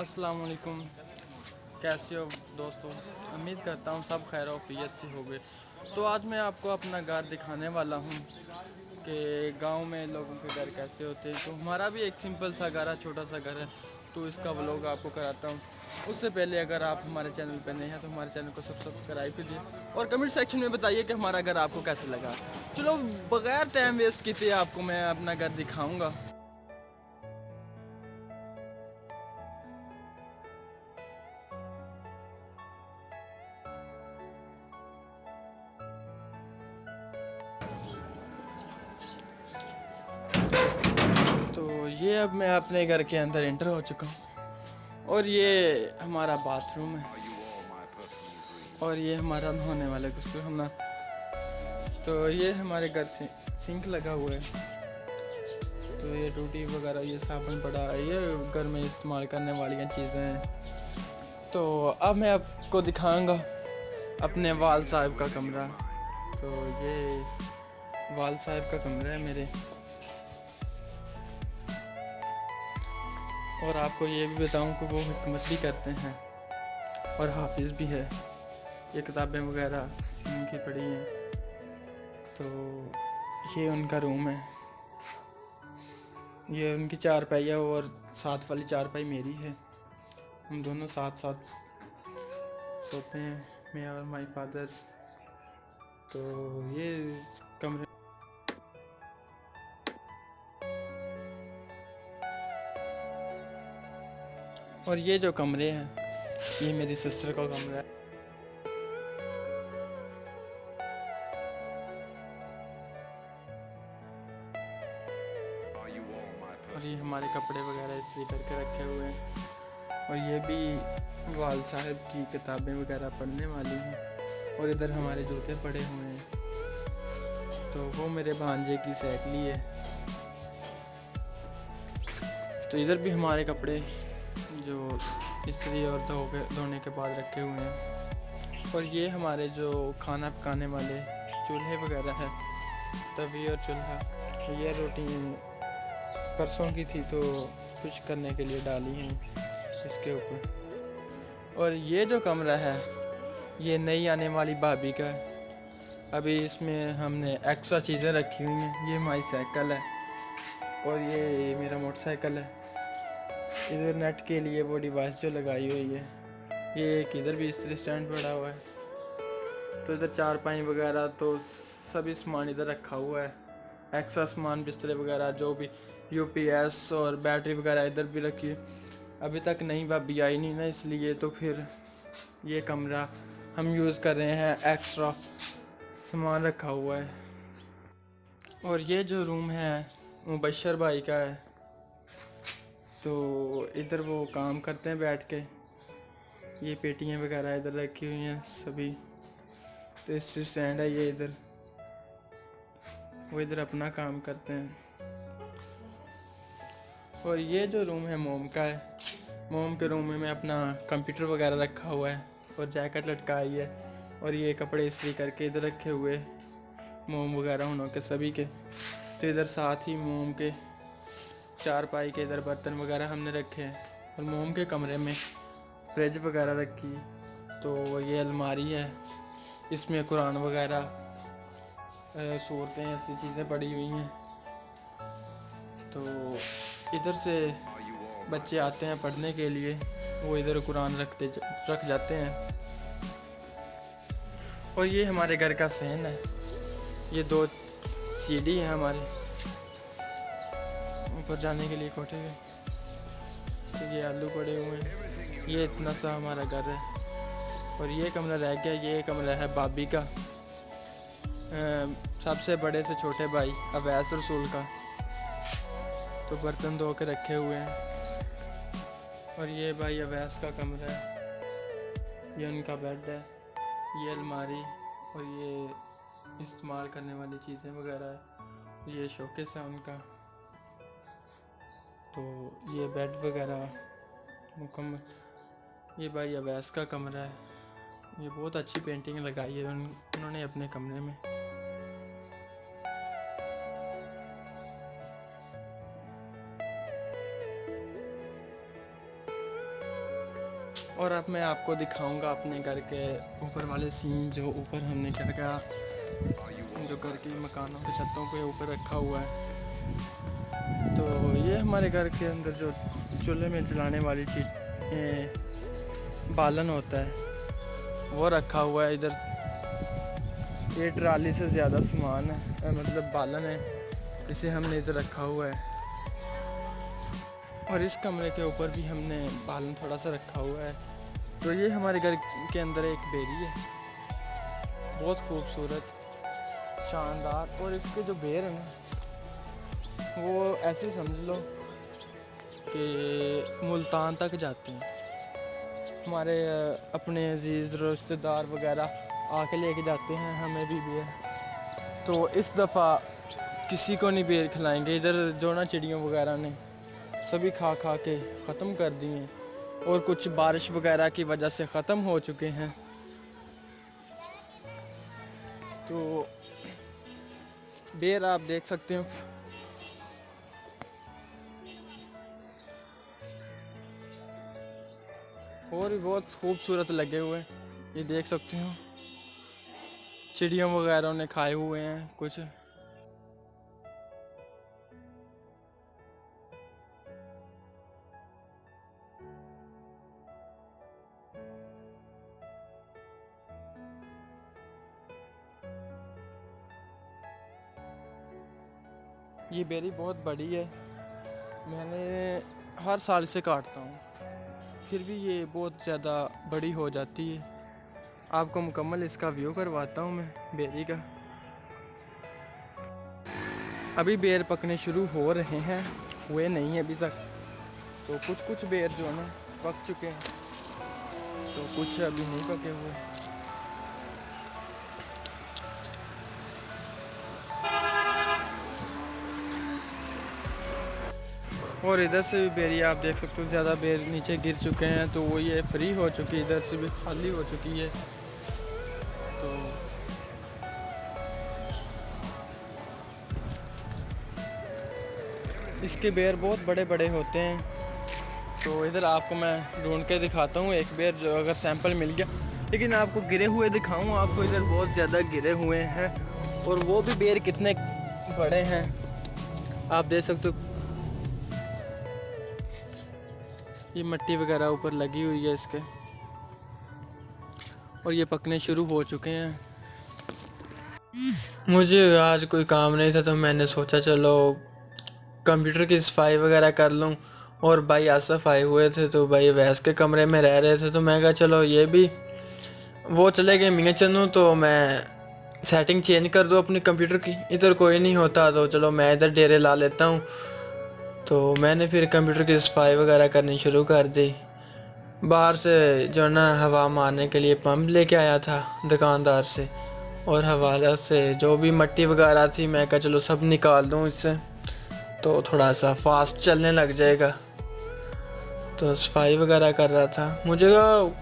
अस्सलाम वालेकुम। कैसे हो दोस्तों? उम्मीद करता हूँ सब खैर वाफियत से होंगे। तो आज मैं आपको अपना घर दिखाने वाला हूँ कि गांव में लोगों के घर कैसे होते हैं। तो हमारा भी एक सिंपल सा घर है, छोटा सा घर है, तो इसका व्लॉग आपको कराता हूँ। उससे पहले अगर आप हमारे चैनल पर नए हैं तो हमारे चैनल को सब्सक्राइब कीजिए और कमेंट सेक्शन में बताइए कि हमारा घर आपको कैसे लगा। चलो बगैर टाइम वेस्ट किए आपको मैं अपना घर दिखाऊँगा। तो ये अब मैं अपने घर के अंदर एंटर हो चुका हूँ और ये हमारा बाथरूम है और ये हमारा नहाने वाला गुस्ल हमना। तो ये हमारे घर से सिंक लगा हुआ है। तो ये रोटी वगैरह ये साबुन पड़ा है, ये घर में इस्तेमाल करने वाली चीज़ें हैं। तो अब मैं आपको दिखाऊंगा अपने वाल साहब का कमरा। तो ये वाल साहब का कमरा है मेरे। और आपको ये भी बताऊं कि वो हिकमत भी करते हैं और हाफिज़ भी है। ये किताबें वगैरह उनकी पढ़ी हैं। तो ये उनका रूम है, ये उनकी चारपाई है और साथ वाली चारपाई मेरी है। हम दोनों साथ साथ सोते हैं, मैं और माय फादर। तो ये कमरे और ये जो कमरे हैं ये मेरी सिस्टर का कमरा है। और ये हमारे कपड़े वगैरह इस्त्री करके रखे हुए हैं। और ये भी वाल साहब की किताबें वगैरह पढ़ने वाली हैं। और इधर हमारे जूते पड़े हुए हैं। तो वो मेरे भांजे की साइकिल है। तो इधर भी हमारे कपड़े जो इस्त्री और धोने के बाद रखे हुए हैं। और ये हमारे जो खाना पकाने वाले चूल्हे वगैरह है, तवी और चूल्हा। तो ये रोटी परसों की थी तो कुछ करने के लिए डाली हैं इसके ऊपर। और ये जो कमरा है ये नई आने वाली भाभी का है। अभी इसमें हमने एक्स्ट्रा चीज़ें रखी हुई हैं। ये हमारी साइकिल है और ये मेरा मोटरसाइकिल है। इधर नेट के लिए वो डिवाइस जो लगाई हुई है। ये एक इधर भी इस्त्री स्टैंड पड़ा हुआ है। तो इधर चारपाई वगैरह तो सभी सामान इधर रखा हुआ है। एक्स्ट्रा सामान बिस्तरे वगैरह जो भी यूपीएस और बैटरी वगैरह इधर भी रखी है। अभी तक नई भाभी आई नहीं ना, इसलिए तो फिर ये कमरा हम यूज़ कर रहे हैं, एक्स्ट्रा सामान रखा हुआ है। और ये जो रूम है मुबशर भाई का है। तो इधर वो काम करते हैं बैठ के। ये पेटियां वगैरह इधर रखी हुई हैं सभी। तो इस स्टैंड है ये इधर, वो इधर अपना काम करते हैं। और ये जो रूम है मोम का है। मोम के रूम में मैं अपना कंप्यूटर वगैरह रखा हुआ है और जैकेट लटकाई है। और ये कपड़े इस्त्री करके इधर रखे हुए मोम वगैरह उन्हों के सभी के। तो इधर साथ ही मोम के चारपाई के इधर बर्तन वगैरह हमने रखे हैं। और मोम के कमरे में फ्रिज वगैरह रखी। तो ये अलमारी है, इसमें कुरान वगैरह सूरतें ऐसी चीज़ें पड़ी हुई हैं। तो इधर से बच्चे आते हैं पढ़ने के लिए, वो इधर कुरान रख जाते हैं। और ये हमारे घर का सहन है। ये 2 सीढ़ी हैं हमारे ऊपर जाने के लिए कोठे के। तो ये आलू पड़े हुए हैं। ये इतना सा हमारा घर है। और ये कमरा रह गया, ये कमरा है भाभी का, सबसे बड़े से छोटे भाई अवैस रसूल का। तो बर्तन धो के रखे हुए हैं। और ये भाई अवैस का कमरा है, ये उनका बेड है, ये अलमारी और ये इस्तेमाल करने वाली चीज़ें वगैरह है। ये शोकेस है उनका। तो ये बेड वगैरह मुकम्मल। ये भाई अवैस का कमरा है। ये बहुत अच्छी पेंटिंग लगाई है उन्होंने अपने कमरे में। और अब मैं आपको दिखाऊंगा अपने घर के ऊपर वाले सीन, जो ऊपर हमने क्या क्या जो घर की मकानों के छतों के ऊपर रखा हुआ है। तो ये हमारे घर के अंदर जो चूल्हे में जलाने वाली चीज बालन होता है वो रखा हुआ है। इधर ये ट्राली से ज़्यादा सामान है, मतलब बालन है, इसे हमने इधर रखा हुआ है। और इस कमरे के ऊपर भी हमने बालन थोड़ा सा रखा हुआ है। तो ये हमारे घर के अंदर एक बेरी है, बहुत खूबसूरत, शानदार। और इसके जो बेर हैं ना, वो ऐसे समझ लो कि मुल्तान तक जाते हैं। हमारे अपने अजीज़ रिश्तेदार वगैरह आके लेके जाते हैं हमें भी बेर। तो इस दफ़ा किसी को नहीं बेर खिलाएंगे। इधर जो ना चिड़ियों वगैरह ने सभी खा खा के ख़त्म कर दिए हैं, और कुछ बारिश वगैरह की वजह से ख़त्म हो चुके हैं। तो बेर आप देख सकते हो, और भी बहुत खूबसूरत लगे हुए हैं, ये देख सकते हो। चिड़ियों वगैरह ने खाए हुए हैं कुछ। ये बेरी बहुत बड़ी है, मैंने हर साल से काटता हूँ, फिर भी ये बहुत ज़्यादा बड़ी हो जाती है। आपको मुकम्मल इसका व्यू करवाता हूँ मैं बेरी का। अभी बेर पकने शुरू हो रहे हैं, हुए नहीं है अभी तक। तो कुछ कुछ बेर जो है ना पक चुके हैं, तो कुछ अभी नहीं पके हुए। और इधर से भी बेरी आप देख सकते हो, ज़्यादा बेर नीचे गिर चुके हैं, तो वो ये फ्री हो चुकी है, इधर से भी खाली हो चुकी है। तो इसके बेर बहुत बड़े बड़े होते हैं। तो इधर आपको मैं ढूंढ के दिखाता हूँ एक बेर, जो अगर सैंपल मिल गया। लेकिन आपको गिरे हुए दिखाऊँ, आपको इधर बहुत ज़्यादा गिरे हुए हैं, और वो भी बेर कितने बड़े हैं आप देख सकते हो। ये मिट्टी वगैरह ऊपर लगी हुई है इसके, और ये पकने शुरू हो चुके हैं। मुझे आज कोई काम नहीं था, तो मैंने सोचा चलो कंप्यूटर की सफाई वगैरह कर लूँ। और भाई आसफ आए हुए थे, तो भाई वैस के कमरे में रह रहे थे, तो मैं कहा चलो ये भी वो चले गए मियाँ चन्नू, तो मैं सेटिंग चेंज कर दूँ अपने कंप्यूटर की। इधर कोई नहीं होता, तो चलो मैं इधर डेरे ला लेता हूँ। तो मैंने फिर कंप्यूटर की सफाई वगैरह करनी शुरू कर दी। बाहर से जो ना हवा मारने के लिए पंप लेके आया था दुकानदार से, और हवाला से जो भी मिट्टी वगैरह थी मैं कहा चलो सब निकाल दूँ इससे, तो थोड़ा सा फास्ट चलने लग जाएगा। तो सफाई वगैरह कर रहा था, मुझे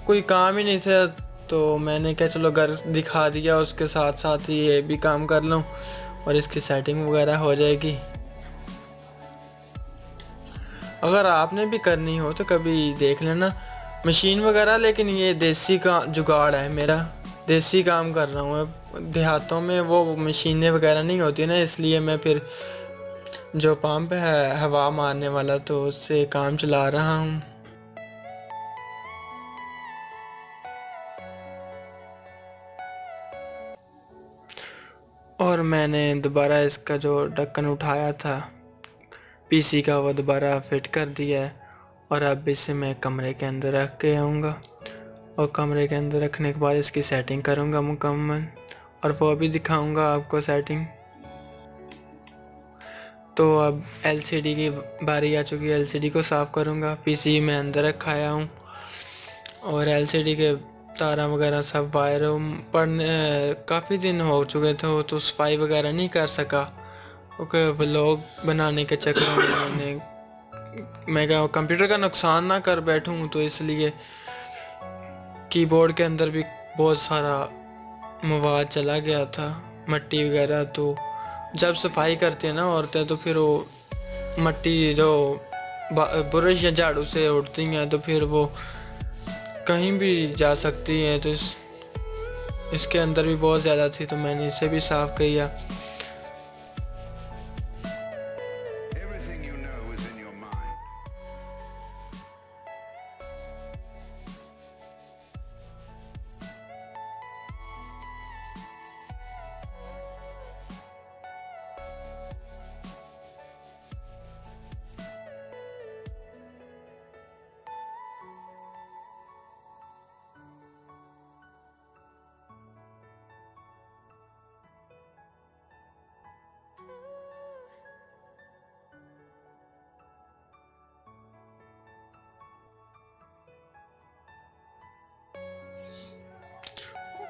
कोई काम ही नहीं था, तो मैंने कहा चलो घर दिखा दिया, उसके साथ साथ ही ये भी काम कर लूँ और इसकी सेटिंग वगैरह हो जाएगी। अगर आपने भी करनी हो तो कभी देख लेना मशीन वगैरह, लेकिन ये देसी का जुगाड़ है मेरा, देसी काम कर रहा हूँ। देहातों में वो मशीनें वगैरह नहीं होती ना, इसलिए मैं फिर जो पंप है हवा मारने वाला, तो उससे काम चला रहा हूँ। और मैंने दोबारा इसका जो ढक्कन उठाया था पीसी का, वो दोबारा फिट कर दिया है। और अब इसे मैं कमरे के अंदर रख के आऊँगा, और कमरे के अंदर रखने के बाद इसकी सेटिंग करूँगा मुकम्मल, और वो भी दिखाऊँगा आपको सेटिंग। तो अब एलसीडी की बारी आ चुकी है, एलसीडी को साफ़ करूँगा। पीसी मैं अंदर रखाया हूँ, और एलसीडी के तारा वगैरह सब वायर पड़ने काफ़ी दिन हो चुके थे, तो सफाई वगैरह नहीं कर सका, क्योंकि व्लॉग बनाने के चक्कर में मैं क्या कंप्यूटर का नुकसान ना कर बैठूं, तो इसलिए कीबोर्ड के अंदर भी बहुत सारा मवाद चला गया था, मिट्टी वगैरह। तो जब सफाई करते हैं ना औरतें, तो फिर वो मिट्टी जो ब्रश या झाड़ू से उड़ती हैं, तो फिर वो कहीं भी जा सकती हैं, तो इसके अंदर भी बहुत ज़्यादा थी, तो मैंने इसे भी साफ़ किया। Everything you know is in your mind.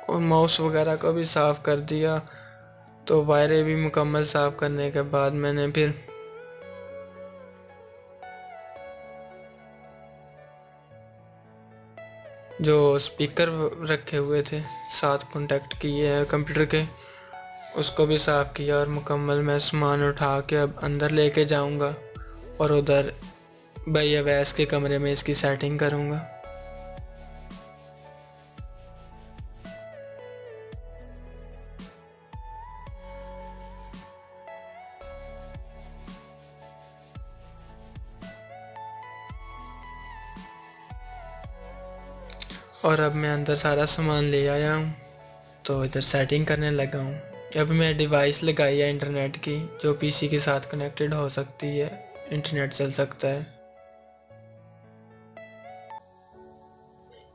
और माउस वगैरह को भी साफ़ कर दिया। तो वायरें भी मुकम्मल साफ़ करने के बाद मैंने फिर जो स्पीकर रखे हुए थे साथ कॉन्टेक्ट किए हैं कंप्यूटर के, उसको भी साफ़ किया। और मुकम्मल मैं सामान उठा के अब अंदर लेके जाऊंगा और उधर भैया अवैस के कमरे में इसकी सेटिंग करूंगा। और अब मैं अंदर सारा सामान ले आया हूँ, तो इधर सेटिंग करने लगा हूँ। अब मैं डिवाइस लगाई है इंटरनेट की, जो पीसी के साथ कनेक्टेड हो सकती है, इंटरनेट चल सकता है।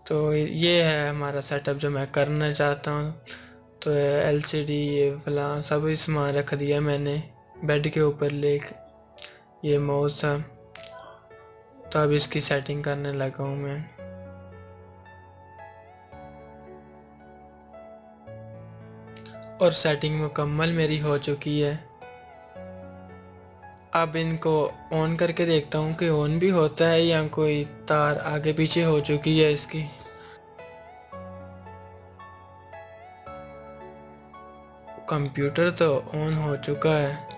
तो ये है हमारा सेटअप जो मैं करना चाहता हूँ। तो एलसीडी ये फलां सभी सामान रख दिया मैंने बेड के ऊपर ये माउस था। तो अब इसकी सेटिंग करने लगा हूँ मैं। और सेटिंग मुकम्मल मेरी हो चुकी है। अब इनको ऑन करके देखता हूँ कि ऑन भी होता है या कोई तार आगे पीछे हो चुकी है इसकी। कंप्यूटर तो ऑन हो चुका है।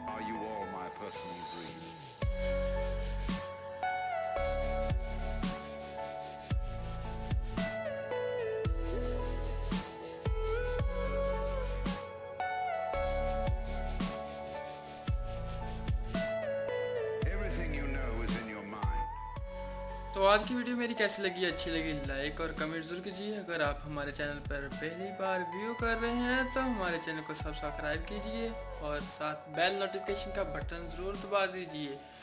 Are you all my personal dreams? Everything you know is in your mind. तो आज की वीडियो मेरी कैसी लगी, अच्छी लगी लाइक और कमेंट जरूर कीजिए। अगर आप हमारे चैनल पर पहली बार व्यू कर रहे हैं तो हमारे चैनल को सब्सक्राइब कीजिए और साथ बेल नोटिफिकेशन का बटन ज़रूर दबा दीजिए।